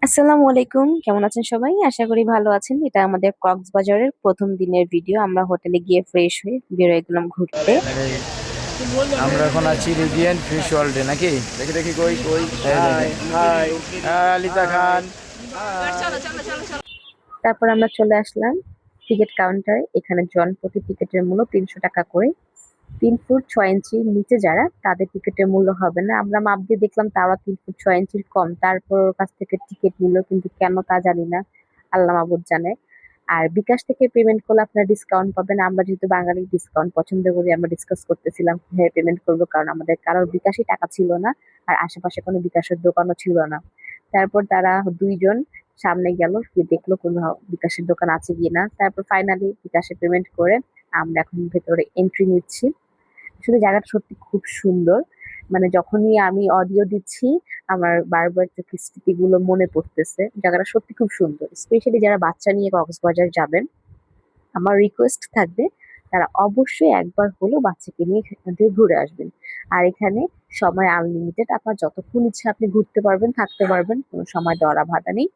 আসসালামু আলাইকুম, কেমন আছেন সবাই? আশা করি ভালো আছেন। এটা আমাদের কক্সবাজারের প্রথম দিনের ভিডিও। আমরা হোটেলে গিয়ে ফ্রেশ হয়ে বেরোয় গেলাম ঘুরতে। এই আমরা এখন আছি রিজিয়ান ফিশ ওয়ার্ল্ডে নাকি? দেখি দেখি কই কই হাই হাই আলিতা খান। তারপর আমরা চলে আসলাম টিকিট কাউন্টারে। এখানে জন প্রতি টিকিটের মূল্য ৩০০ টাকা করে। ৩ ফুট ৬ ইঞ্চির নিচে যারা, তাদের টিকিটের মূল্য হবে না। আমরা মাপ দিয়ে দেখলাম তারা ৩ ফুট ৬ ইঞ্চির কম, তারপর ওর কাছ থেকে টিকিট নিল, কিন্তু কেন তা জানি না, আল্লাহ মাবুদ জানে। আর বিকাশ থেকে পেমেন্ট করলে আপনার ডিসকাউন্ট পাবেন। আমরা যেহেতু বাঙালি, ডিসকাউন্ট পছন্দ করি, আমরা ডিসকাস করতেছিলাম কিভাবে পেমেন্ট করবো, কারণ আমাদের কারোর বিকাশই টাকা ছিল না, আর আশেপাশে কোনো বিকাশের দোকানও ছিল না। তারপর তারা দুইজন সামনে গেল, গিয়ে দেখলো কোনো বিকাশের দোকান আছে কিনা। তারপর ফাইনালি বিকাশে পেমেন্ট করে আমরা এখন ভেতরে এন্ট্রি নিচ্ছি। আসলে জায়গাটা সত্যি খুব সুন্দর। মানে যখনই আমি অডিও দিচ্ছি, আমার বারবার চোখের স্মৃতিগুলো মনে পড়তেছে। জায়গাটা সত্যি খুব সুন্দর। স্পেশালি যারা বাচ্চা নিয়ে কক্সবাজার যাবেন, আমার রিকোয়েস্ট থাকবে তারা অবশ্যই একবার হলেও বাচ্চাকে নিয়ে এখান থেকে ঘুরে আসবেন। আর এখানে সময় আনলিমিটেড, আপনার যতক্ষণ ইচ্ছা আপনি ঘুরতে পারবেন, থাকতে পারবেন, কোনো সময় ধরা বাধা নেই।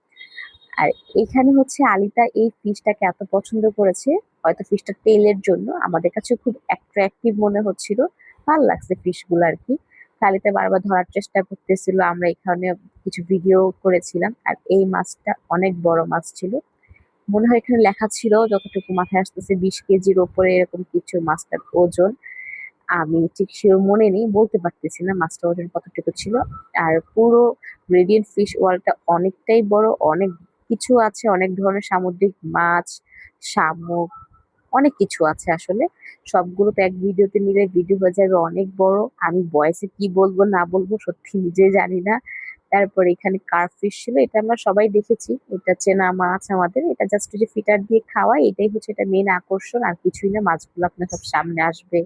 আর এখানে হচ্ছে আলিতা এই ফিশটাকে এত পছন্দ করেছে, হয়তো ফিশটা তেলের জন্য আমাদের কাছে খুব অ্যাট্রাকটিভ মনে হচ্ছিল। ভালো লাগছে ফিশ গুলো আর কি। আলিতা বারবার ধরার চেষ্টা করতেছিল, আমরা এখানে কিছু ভিডিও করেছিলাম। আর এই মাছটা অনেক বড় মাছ ছিল। মনে হয় এখানে লেখা ছিল, যতটুকু মাথায় আসতেছে, ২০ কেজির ওপরে এরকম কিছু মাছটার ওজন। আমি ঠিক শিওর মনে নেই, বলতে পারতেছি না মাছটার ওজন কতটুকু ছিল। আর পুরো রেডিয়েন্ট ফিশ ওয়ার্ল্ডটা অনেকটাই বড়, অনেক কিছু আছে, অনেক ধরনের সামুদ্রিক মাছ, শামুক, অনেক কিছু আছে আসলে। সবগুলো তো এক ভিডিওতে নিলে ভিডিও হয়ে যাবে অনেক বড়। আমি ভয়েসে কি বলবো না বলবো সত্যি নিজেই জানি না। তারপর এখানে কার্পফিশ ছিল, এটা আমরা সবাই দেখেছি, এটা চেনা মাছ আমাদের। এটা জাস্ট যে ফিটার দিয়ে খাওয়া, এটাই হচ্ছে এটা মেন আকর্ষণ, আর কিছুই না। মাছগুলো আপনার সব সামনে আসবে,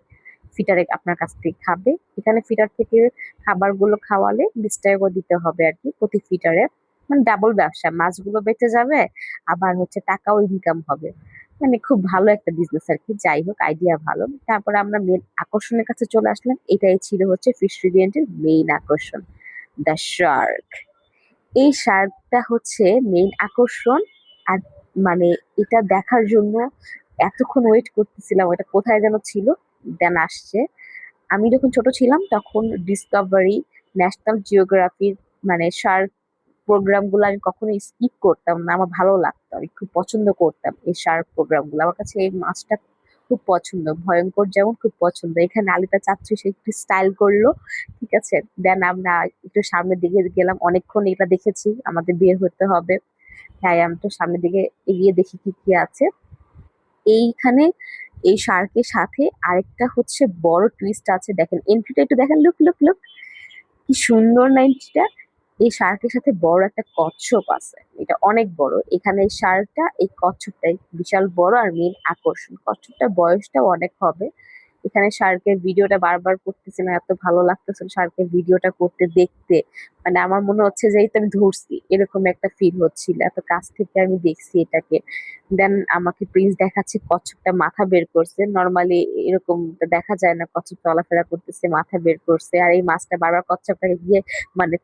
ফিটারে আপনার কাছ থেকে খাবে। এখানে ফিটার থেকে খাবারগুলো খাওয়ালে ২০ টাকা করে দিতে হবে আর কি প্রতি ফিটারে। মানে ডাবল ব্যবসা, মাছগুলো বেঁচে যাবে, আবার হচ্ছে টাকাও ইনকাম হবে। মানে খুব ভালো একটা বিজনেস আর কি। যাই হোক, আইডিয়া ভালো। তারপরে আমরা মেন আকর্ষণের কাছে চলে আসলাম। এটাই ছিল হচ্ছে ফিশ রিজিয়ন্টের মেইন আকর্ষণ, দ্য শার্ক। এই শার্কটা হচ্ছে মেইন আকর্ষণ। আর মানে এটা দেখার জন্য এতক্ষণ ওয়েট করতেছিলাম, এটা কোথায় যেন ছিল, দেন আসছে। আমি যখন ছোট ছিলাম তখন ডিসকভারি, ন্যাশনাল জিওগ্রাফির মানে শার্ক প্রোগ্রাম গুলো আমি কখনোই স্কিপ করতাম না। আমার ভালো লাগতো, আমি খুব পছন্দ করতাম এই শার্ক প্রোগ্রাম গুলো। আমার কাছে এই মাছটা খুব পছন্দ, ভয়ঙ্কর যেমন খুব পছন্দ। এখানে আলিতা চাচ্ছি, সে একটু স্টাইল করলো, ঠিক আছে। দেন আমরা একটু সামনের দিকে গেলাম, অনেকক্ষণ এটা দেখেছি, আমাদের বের হতে হবে। তাই আমি তো সামনের দিকে এগিয়ে দেখি কি কি আছে এইখানে। এই শার্কের সাথে আরেকটা হচ্ছে বড় টুইস্ট আছে, দেখেন এন্ট্রিটা একটু দেখেন, লুক লুক লুক, কি সুন্দর না এন্ট্রিটা। এই শার্কের সাথে বড় একটা কচ্ছপ আছে, এটা অনেক বড়। এখানে এই শার্কটা, এই কচ্ছপটাই বিশাল বড়, আর মেন আকর্ষণ কচ্ছপটার বয়সটাও অনেক হবে। এখানে শার্কের ভিডিওটা বারবার করতেছিলাম, এত ভালো লাগতেছিল শার্কের ভিডিওটা করতে, দেখতে। মানে আমার মনে হচ্ছে যে এই তো আমি ধরছি, এরকম একটা ফিল হচ্ছিল, এত কাছ থেকে আমি দেখছি এটাকে। দেন আমাকে প্রিন্স দেখাচ্ছে কচ্ছপটা মাথা বের করছে। নর্মালি এরকম তো দেখা যায় না, কচ্ছপ চলাফেরা করতেছে মাথা বের করছে। আর এই মাছটা বারবার কচ্ছপটাকে গিয়ে মানে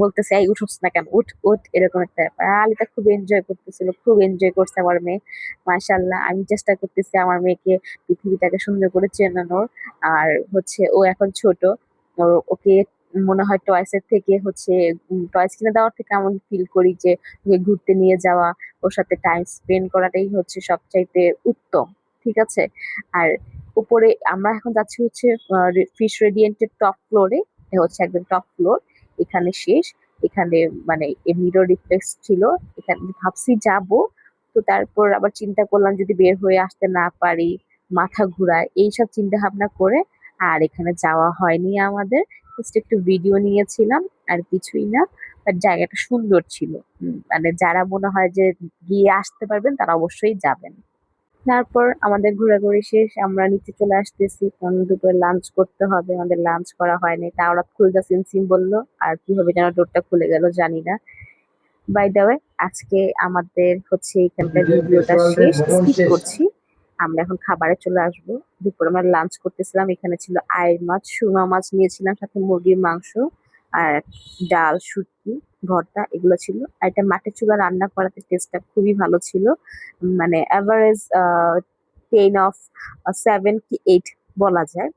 বলতেছে, এই উঠোস না কেন, উঠ উঠ, এরকম একটা ব্যাপার। আর আলিতা খুব এনজয় করতেছিল, খুব এনজয় করছে আমার মেয়ে। মাশাল্লাহ, আমি চেষ্টা করতেছি আমার মেয়েকে পৃথিবীটাকে সুন্দর করে চেনানোর। আর হচ্ছে ও এখন ছোট, ওকে মনে হয় টয়েস এর থেকে হচ্ছে, টয়েস কিনে দেওয়ার থেকে আমি ফিল করি যে ওকে ঘুরতে নিয়ে যাওয়া, ওর সাথে টাইম স্পেন্ড করাটাই হচ্ছে সবচাইতে উত্তম, ঠিক আছে। আর উপরে আমরা এখন যাচ্ছি হচ্ছে ফিশ রেডিয়েন্টের টপ ফ্লোরে। এটা হচ্ছে একদম টপ ফ্লোর, এখানে শেষ। এখানে মানে মিরর রিফ্লেক্স ছিল, এখানে ভাবছি যাব। তো তারপর আবার চিন্তা করলাম যদি বের হয়ে আসতে না পারি, মাথা ঘুরায়, এইসব চিন্তা ভাবনা করে আর এখানে যাওয়া হয়নি আমাদের। জাস্ট একটু ভিডিও নিয়েছিলাম, আর কিছুই না। বাট জায়গাটা সুন্দর ছিল। মানে যারা মনে হয় যে গিয়ে আসতে পারবেন, তারা অবশ্যই যাবেন। তারপর আমাদের ঘোরাঘুরি শেষ, আমরা নিচে চলে আসতেছি, কারণ দুপুরে লাঞ্চ করতে হবে। আমাদের লাঞ্চ করা হয়নি, তা ওরা খুলতে সিম বললো, আর কি হবে যেন ডোরটা খুলে গেল, জানি না। বাই দ্য ওয়ে, আজকে আমাদের হচ্ছে এখানকার ভিডিওটা শেষ, স্কিপ করছি। আমরা এখন খাবারে চলে আসবো। দুপুরে আমরা লাঞ্চ করতেছিলাম, এখানে ছিল আয়ের মাছ, সুরমা মাছ নিয়েছিলাম, সাথে মুরগির মাংস। আর ডাল, শুটকি, ভর্তা এগুলো ছিল। আর এটা মাটির চুলা রান্না করাতে টেস্টটা খুবই ভালো ছিল। মানে এভারেজ 10 অফ 7 কি 8 বলা যায়।